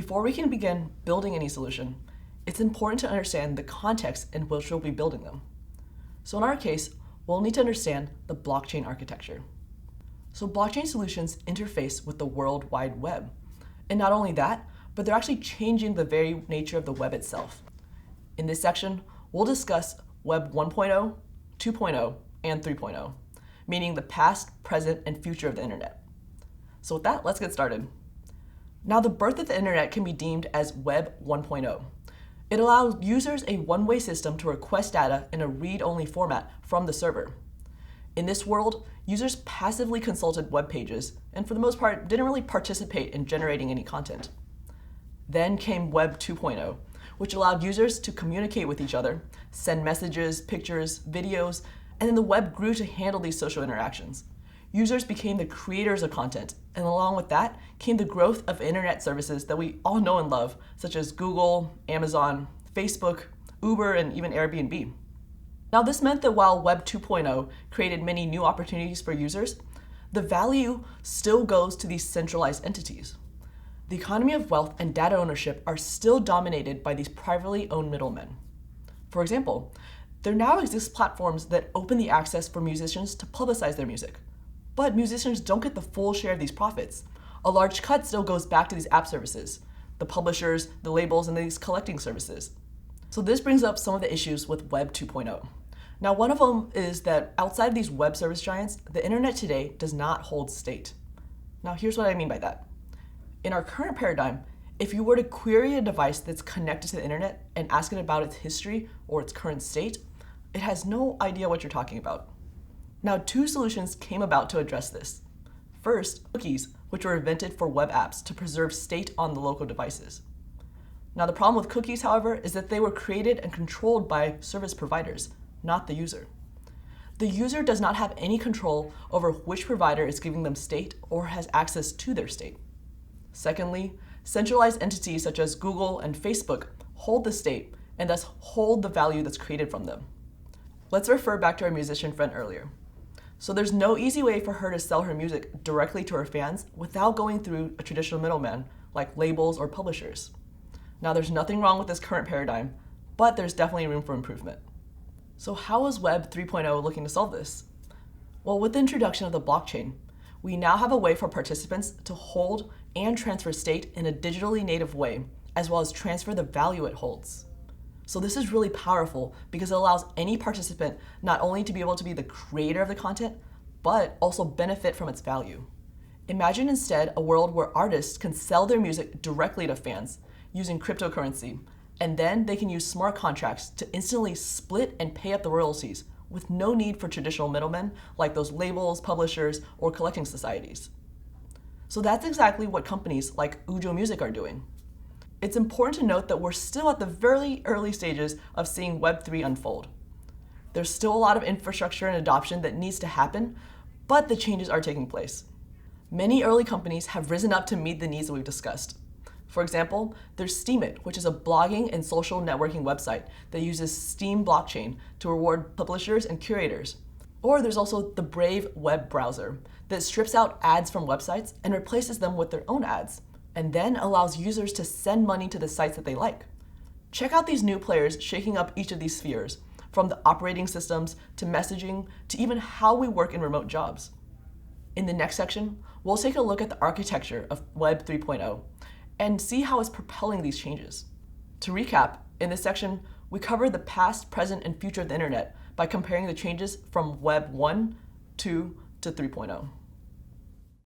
Before we can begin building any solution, it's important to understand the context in which we'll be building them. So in our case, we'll need to understand the blockchain architecture. So blockchain solutions interface with the World Wide Web. And not only that, but they're actually changing the very nature of the web itself. In this section, we'll discuss Web 1.0, 2.0, and 3.0, meaning the past, present, and future of the internet. So with that, let's get started. Now, the birth of the internet can be deemed as Web 1.0. It allows users a one-way system to request data in a read-only format from the server. In this world, users passively consulted web pages and for the most part didn't really participate in generating any content. Then came Web 2.0, which allowed users to communicate with each other, send messages, pictures, videos, and then the web grew to handle these social interactions. Users became the creators of content, and along with that came the growth of internet services that we all know and love, such as Google, Amazon, Facebook, Uber, and even Airbnb. Now, this meant that while Web 2.0 created many new opportunities for users, the value still goes to these centralized entities. The economy of wealth and data ownership are still dominated by these privately owned middlemen. For example, there now exist platforms that open the access for musicians to publicize their music. But musicians don't get the full share of these profits. A large cut still goes back to these app services, the publishers, the labels, and these collecting services. So this brings up some of the issues with Web 2.0. Now, one of them is that outside of these web service giants, the internet today does not hold state. Now, here's what I mean by that. In our current paradigm, if you were to query a device that's connected to the internet and ask it about its history or its current state, it has no idea what you're talking about. Now, two solutions came about to address this. First, cookies, which were invented for web apps to preserve state on the local devices. Now, the problem with cookies, however, is that they were created and controlled by service providers, not the user. The user does not have any control over which provider is giving them state or has access to their state. Secondly, centralized entities such as Google and Facebook hold the state and thus hold the value that's created from them. Let's refer back to our musician friend earlier. So there's no easy way for her to sell her music directly to her fans without going through a traditional middleman like labels or publishers. Now, there's nothing wrong with this current paradigm, but there's definitely room for improvement. So how is Web 3.0 looking to solve this? Well, with the introduction of the blockchain, we now have a way for participants to hold and transfer state in a digitally native way, as well as transfer the value it holds. So this is really powerful because it allows any participant not only to be able to be the creator of the content, but also benefit from its value. Imagine instead a world where artists can sell their music directly to fans using cryptocurrency, and then they can use smart contracts to instantly split and pay up the royalties with no need for traditional middlemen like those labels, publishers, or collecting societies. So that's exactly what companies like Ujo Music are doing. It's important to note that we're still at the very early stages of seeing Web3 unfold. There's still a lot of infrastructure and adoption that needs to happen, but the changes are taking place. Many early companies have risen up to meet the needs that we've discussed. For example, there's Steemit, which is a blogging and social networking website that uses Steem blockchain to reward publishers and curators. Or there's also the Brave web browser that strips out ads from websites and replaces them with their own ads, and then allows users to send money to the sites that they like. Check out these new players shaking up each of these spheres, from the operating systems to messaging to even how we work in remote jobs. In the next section, we'll take a look at the architecture of Web 3.0 and see how it's propelling these changes. To recap, in this section, we covered the past, present, and future of the internet by comparing the changes from Web 1, 2, to 3.0.